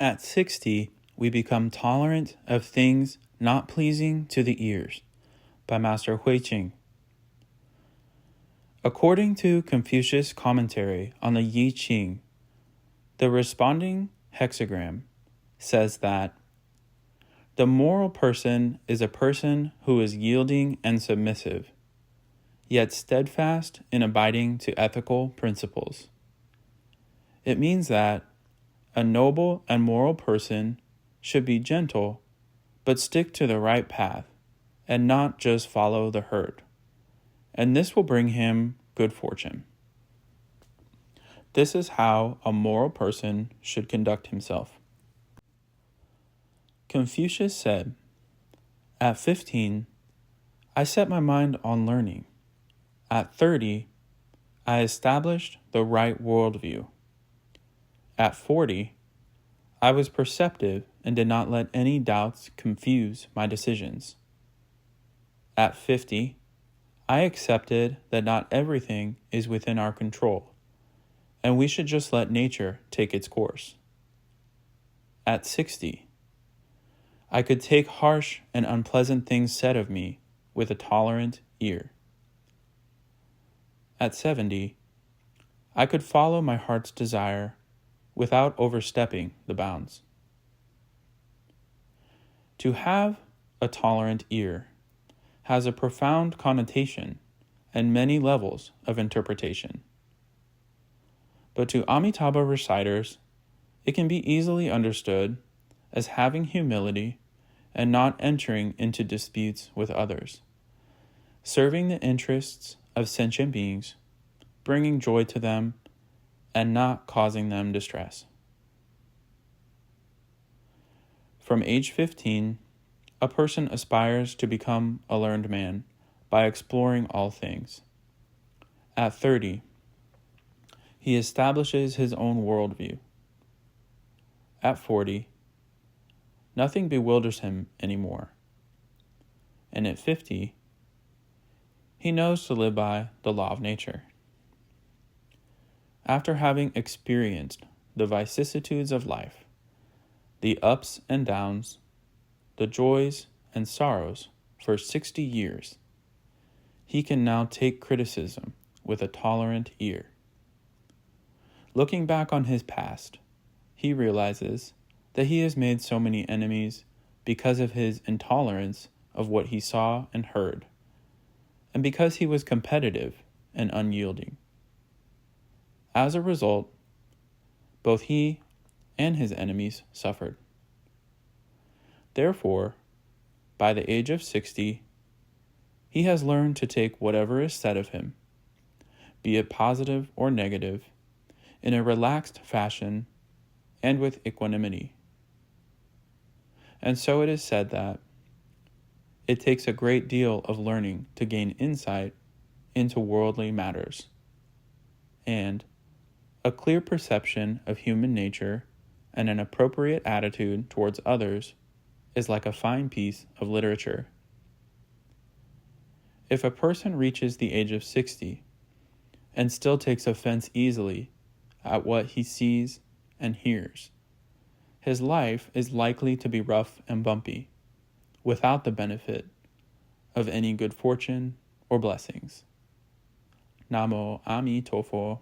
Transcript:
At 60, we become tolerant of things not pleasing to the ears, by Master Huijing. According to Confucius' commentary on the I Ching, the responding hexagram says that the moral person is a person who is yielding and submissive, yet steadfast in abiding to ethical principles. It means that a noble and moral person should be gentle, but stick to the right path and not just follow the herd, and this will bring him good fortune. This is how a moral person should conduct himself. Confucius said, "At 15, I set my mind on learning. At 30, I established the right worldview. At 40, I was perceptive and did not let any doubts confuse my decisions. At 50, I accepted that not everything is within our control, and we should just let nature take its course. At 60, I could take harsh and unpleasant things said of me with a tolerant ear. At 70, I could follow my heart's desire without overstepping the bounds." To have a tolerant ear has a profound connotation and many levels of interpretation. But to Amitabha reciters, it can be easily understood as having humility and not entering into disputes with others, serving the interests of sentient beings, bringing joy to them, and not causing them distress. From age 15, a person aspires to become a learned man by exploring all things. At 30, he establishes his own worldview. At 40, nothing bewilders him anymore. And at 50, he knows to live by the law of nature. After having experienced the vicissitudes of life, the ups and downs, the joys and sorrows for 60 years, he can now take criticism with a tolerant ear. Looking back on his past, he realizes that he has made so many enemies because of his intolerance of what he saw and heard, and because he was competitive and unyielding. As a result, both he and his enemies suffered. Therefore, by the age of 60, he has learned to take whatever is said of him, be it positive or negative, in a relaxed fashion and with equanimity. And so it is said that it takes a great deal of learning to gain insight into worldly matters, and a clear perception of human nature and an appropriate attitude towards others is like a fine piece of literature. If a person reaches the age of 60 and still takes offense easily at what he sees and hears, his life is likely to be rough and bumpy, without the benefit of any good fortune or blessings. Namo Ami Tofo.